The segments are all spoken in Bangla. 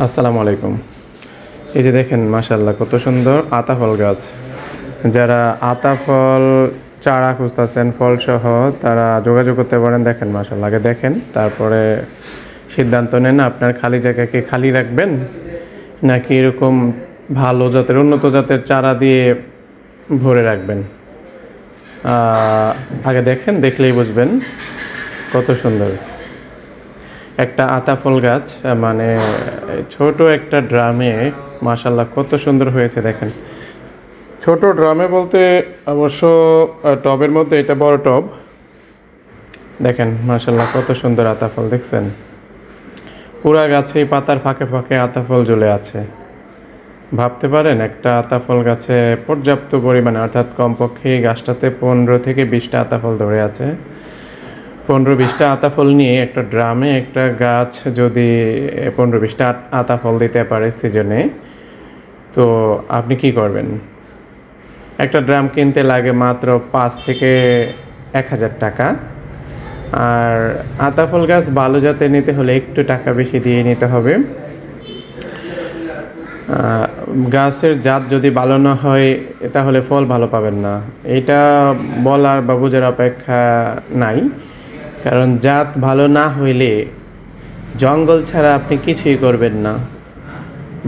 আসসালামু আলাইকুম। এই যে দেখেন মাশাআল্লাহ কত সুন্দর আতা ফল গাছ। যারা আতা ফল চারা খুঁজতেছেন ফলসহ তারা যোগাযোগ করতে পারেন। দেখেন মাশাআল্লাহ আগে দেখেন, তারপরে সিদ্ধান্ত নেন আপনার খালি জায়গাকে খালি রাখবেন নাকি এরকম ভালো জাতের উন্নত জাতের চারা দিয়ে ভরে রাখবেন। আগে দেখেন, দেখলেই বুঝবেন কত সুন্দর একটা আতা ফল গাছ। মানে ছোট একটা ড্রামে মাশাআল্লাহ কত সুন্দর হয়েছে দেখেন। ছোট ড্রামে বলতে অবশ্য টবের মধ্যে এটা বড় টব। দেখেন মাশাআল্লাহ কত সুন্দর আতা ফল দেখছেন। পুরা গাছে পাতার ফাঁকে ফাঁকে আতা ফল ঝুলে আছে। ভাবতে পারেন একটা আতা ফল গাছে পর্যাপ্ত পরিমাণে, অর্থাৎ কমপক্ষে গাছটাতে 15 থেকে 20টা আতা ফল ধরে আছে। 15-20টা আতা ফল নিয়ে একটা ড্রামে একটা গাছ যদি 15-20টা আতা ফল দিতে পারে সিজনে, তো আপনি কি করবেন? একটা ড্রাম কিনতে লাগে মাত্র 5 থেকে 1000 টাকা। আর আতা ফল গাছ ভালো জাতের নিতে হলে একটু টাকা বেশি দিয়ে নিতে হবে। গাছের জাত যদি ভালো না হয় তাহলে ফল ভালো পাবেন না, এটা বলার বা বোঝার অপেক্ষা নাই। কারণ জাত ভালো না হইলে জঙ্গল ছাড়া আপনি কিছুই করবেন না।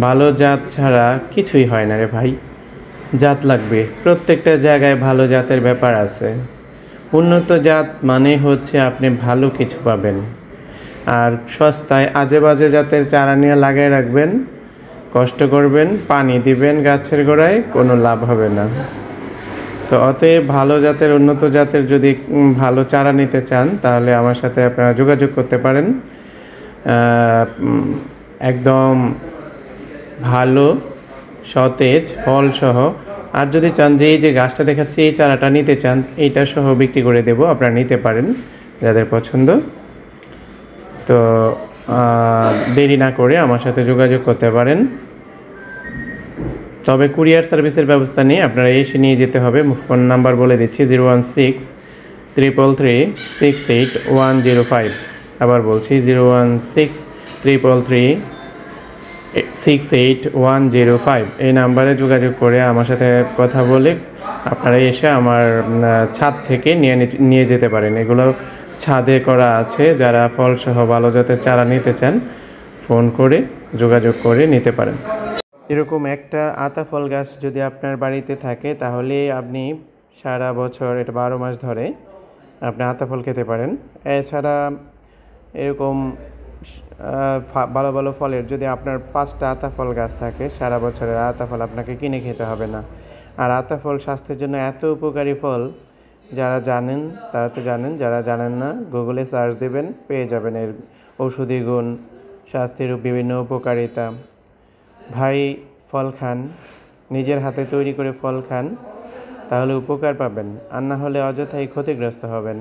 ভালো জাত ছাড়া কিছুই হয় না রে ভাই। জাত লাগবে, প্রত্যেকটা জায়গায় ভালো জাতের ব্যাপার আছে। উন্নত জাত মানে হচ্ছে আপনি ভালো কিছু পাবেন। আর সস্তায় আজে বাজে জাতের চারা নিয়ে লাগিয়ে রাখবেন, কষ্ট করবেন, পানি দিবেন গাছের গোড়ায়, কোনো লাভ হবে না। তো অতএব ভালো জাতের উন্নত জাতের যদি ভালো চারা নিতে চান তাহলে আমার সাথে আপনারা যোগাযোগ করতে পারেন। একদম ভালো সতেজ ফলসহ। আর যদি চান যে এই যে গাছটা দেখাচ্ছি এই চারাটা নিতে চান, এইটা সহ বিক্রি করে দেব, আপনারা নিতে পারেন যাদের পছন্দ। তো দেরি না করে আমার সাথে যোগাযোগ করতে পারেন। তবে কুরিয়ার সার্ভিসের ব্যবস্থা নিয়ে আপনারা এসে নিয়ে যেতে হবে। ফোন নাম্বার বলে দিচ্ছি 016-333-68105। আবার বলছি 016-333-68105। এই নাম্বারে যোগাযোগ করে আমার সাথে কথা বলে আপনারা এসে আমার ছাদ থেকে নিয়ে যেতে পারেন। এগুলো ছাদে করা আছে। যারা ফলসহ ভালো জাতের চারা নিতে চান ফোন করে যোগাযোগ করে নিতে পারেন। এরকম একটা আতা ফল গাছ যদি আপনার বাড়িতে থাকে তাহলে আপনি সারা বছর, এটা 12 মাস ধরে আপনি আতা ফল খেতে পারেন। এছাড়া এরকম ভালো ভালো ফলের যদি আপনার 5টা আতা ফল গাছ থাকে, সারা বছরের আতা ফল আপনাকে কিনে খেতে হবে না। আর আতা ফল স্বাস্থ্যের জন্য এত উপকারী ফল, যারা জানেন তারা তো জানেন, যারা জানেন না গুগলে সার্চ দেবেন, পেয়ে যাবেন এর ঔষধি গুণ, স্বাস্থ্যের বিভিন্ন উপকারিতা। ভাই, ফল খান, নিজের হাতে তৈরি করে ফল খান, তাহলে উপকার পাবেন। আর না হলে অযথাই ক্ষতিগ্রস্ত হবেন।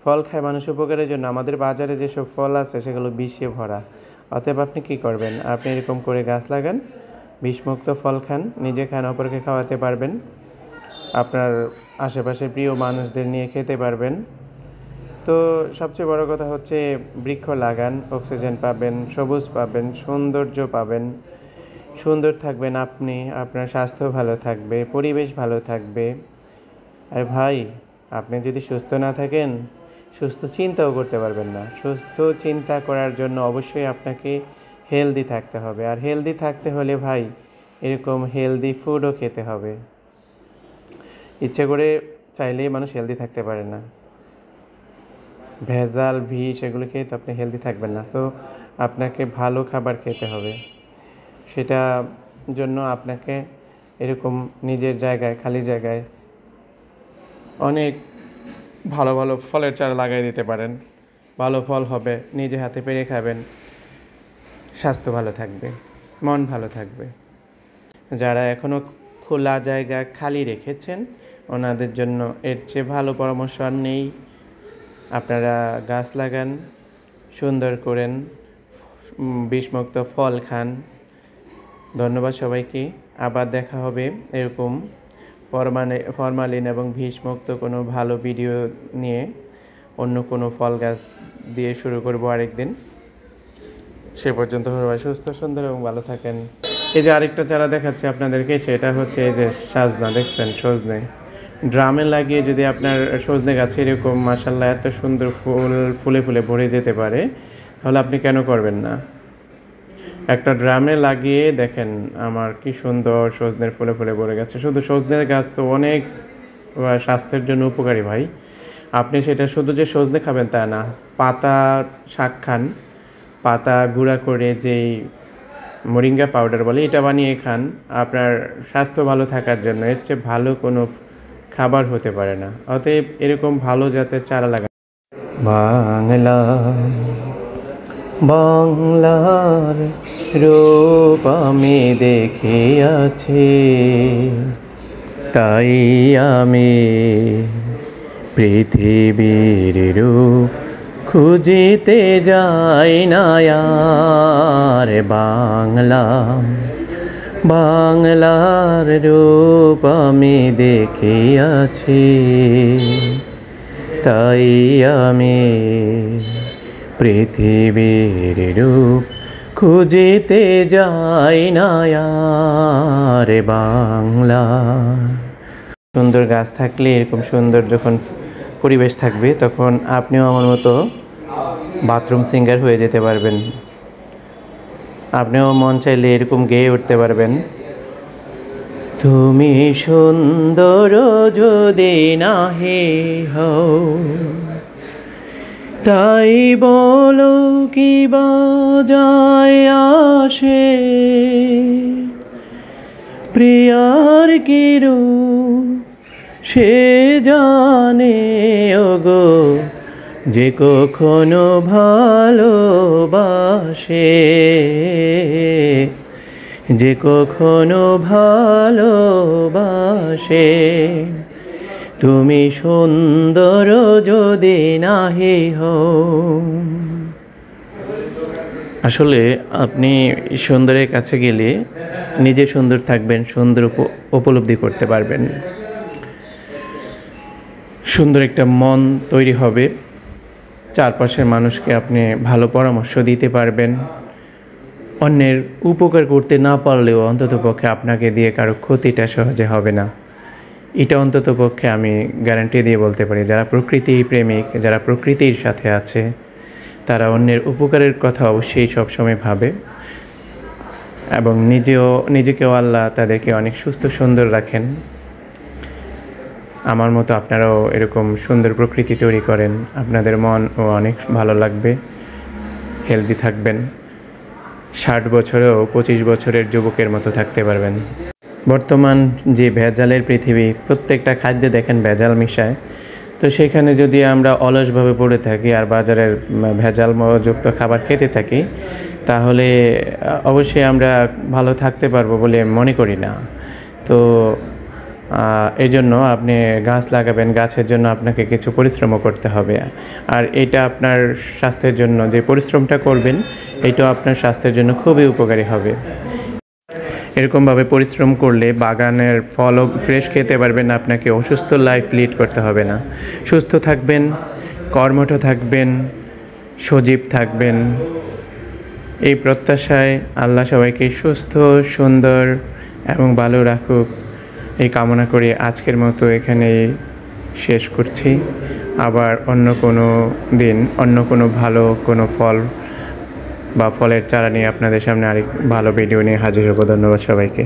ফল খায় মানুষ উপকারের জন্য। আমাদের বাজারে যেসব ফল আছে সেগুলো বিষে ভরা। অতএব আপনি কী করবেন? আপনি এরকম করে গাছ লাগান, বিষমুক্ত ফল খান, নিজে খান, অপরকে খাওয়াতে পারবেন, আপনার আশেপাশে প্রিয় মানুষদের নিয়ে খেতে পারবেন। তো সবচেয়ে বড় কথা হচ্ছে বৃক্ষ লাগান, অক্সিজেন পাবেন, সবুজ পাবেন, সৌন্দর্য পাবেন। সুন্দর থাকবেন আপনি, আপনার স্বাস্থ্য ভালো থাকবে, পরিবেশ ভালো থাকবে। আর ভাই, আপনি যদি সুস্থ না থাকেন সুস্থ চিন্তাও করতে পারবেন না। সুস্থ চিন্তা করার জন্য অবশ্যই আপনাকে হেলদি থাকতে হবে। আর হেলদি থাকতে হলে ভাই এরকম হেলদি ফুডও খেতে হবে। ইচ্ছে করে চাইলেই মানুষ হেলদি থাকতে পারে না। ভেজাল বিষ এগুলো খেয়ে তো আপনি হেলদি থাকবেন না। সো আপনাকে ভালো খাবার খেতে হবে। সেটা জন্য আপনাকে এরকম নিজের জায়গায়, খালি জায়গায় অনেক ভালো ভালো ফলের চারা লাগাই দিতে পারেন। ভালো ফল হবে, নিজে হাতে পেরে খাবেন, স্বাস্থ্য ভালো থাকবে, মন ভালো থাকবে। যারা এখনও খোলা জায়গা খালি রেখেছেন ওনাদের জন্য এর চেয়ে ভালো পরামর্শ আর নেই। আপনারা গাছ লাগান, সুন্দর করেন, বিষমুক্ত ফল খান। ধন্যবাদ সবাইকে। আবার দেখা হবে এরকম ফরমালিন এবং বিষমুক্ত কোনো ভালো ভিডিও নিয়ে। অন্য কোনো ফল গাছ দিয়ে শুরু করব আরেকদিন। সে পর্যন্ত সবাই সুস্থ সুন্দর এবং ভালো থাকেন। এই যে আরেকটা চারা দেখাচ্ছি আপনাদেরকে, সেটা হচ্ছে এই যে সাজনা, দেখছেন সজনে ড্রামে লাগিয়ে যদি আপনার সজনে গাছে এরকম মাশাআল্লাহ এত সুন্দর ফুলে ফুলে ভরে যেতে পারে, তাহলে আপনি কেন করবেন না? একটা ড্রামে লাগিয়ে দেখেন আমার কি সুন্দর সজনের ফুলে ফুলে ভরে গেছে। শুধু সজনের গাছ তো অনেক স্বাস্থ্যের জন্য উপকারী ভাই। আপনি সেটা শুধু যে সজনে খাবেন তা না, পাতা শাক খান, পাতা গুঁড়া করে যেই মোরিঙ্গা পাউডার বলে এটা বানিয়ে খান, আপনার স্বাস্থ্য ভালো থাকার জন্য এর চেয়ে ভালো কোনো খাবার হতে পারে না। অতএব এরকম ভালো জাতের চারা লাগান। বাংলা বাংলার রূপ আমি দেখিয়াছি, তাই আমি পৃথিবীর রূপ খুঁজিতে যাই না আর। বাংলা বাংলার রূপ আমি দেখিয়াছি, তাই আমি পৃথিবীর রূপ খুঁজিতে যাই না আর। বাংলা সুন্দর গাছ থাকলে, এরকম সুন্দর যখন পরিবেশ থাকবে, তখন আপনিও আমার মতো বাথরুম সিঙ্গার হয়ে যেতে পারবেন। আপনিও মন চাইলে এরকম গেয়ে উঠতে পারবেন। তুমি সুন্দর যদি নাহি হও, তাই বলো কি বাজায় আসে, প্রিয়ার কি রূপ সে জানে ওগো, যে কখনো ভালোবাসে, যে কখনো ভালোবাসে। তুমি সুন্দর যদি নাহি হও। আসলে আপনি সুন্দরের কাছে গেলে নিজে সুন্দর থাকবেন, সুন্দর উপলব্ধি করতে পারবেন, সুন্দর একটা মন তৈরি হবে, চারপাশের মানুষকে আপনি ভালো পরামর্শ দিতে পারবেন। অন্যের উপকার করতে না পারলেও অন্ততপক্ষে আপনাকে দিয়ে কারো ক্ষতিটা সহজে হবে না। এটা অন্ততপক্ষে আমি গ্যারান্টি দিয়ে বলতে পারি। যারা প্রকৃতি প্রেমিক, যারা প্রকৃতির সাথে আছে, তারা অন্যের উপকারের কথা অবশ্যই সবসময় ভাবে, এবং নিজেকেও আল্লাহ তাদেরকে অনেক সুস্থ সুন্দর রাখেন। আমার মতো আপনারাও এরকম সুন্দর প্রকৃতি তৈরি করেন, আপনাদের মনও অনেক ভালো লাগবে, হেলদি থাকবেন, 60 বছরেও 25 বছরের যুবকের মতো থাকতে পারবেন। বর্তমান যে ভেজালের পৃথিবী, প্রত্যেকটা খাদ্যে দেখেন ভেজাল মিশায়, তো সেখানে যদি আমরা অলসভাবে পড়ে থাকি আর বাজারের ভেজালযুক্ত খাবার খেতে থাকি, তাহলে অবশ্যই আমরা ভালো থাকতে পারবো বলে মনে করি না। তো এই জন্য আপনি গাছ লাগাবেন, গাছের জন্য আপনাকে কিছু পরিশ্রমও করতে হবে, আর এটা আপনার স্বাস্থ্যের জন্য যে পরিশ্রমটা করবেন, এটাও আপনার স্বাস্থ্যের জন্য খুবই উপকারী হবে। এরকমভাবে পরিশ্রম করলে বাগানের ফলও ফ্রেশ খেতে পারবেন, আপনাকে অসুস্থ লাইফ লিড করতে হবে না। সুস্থ থাকবেন, কর্মঠ থাকবেন, সজীব থাকবেন, এই প্রত্যাশায় আল্লাহ সবাইকে সুস্থ, সুন্দর এবং ভালো রাখুক, এই কামনা করে আজকের মতো এখানেই শেষ করছি। আবার অন্য কোনো দিন অন্য কোনো ভালো কোনো ফল বা ফলের চারা নিয়ে আপনাদের সামনে আরেক ভালো ভিডিও নিয়ে হাজির হব। ধন্যবাদ সবাইকে।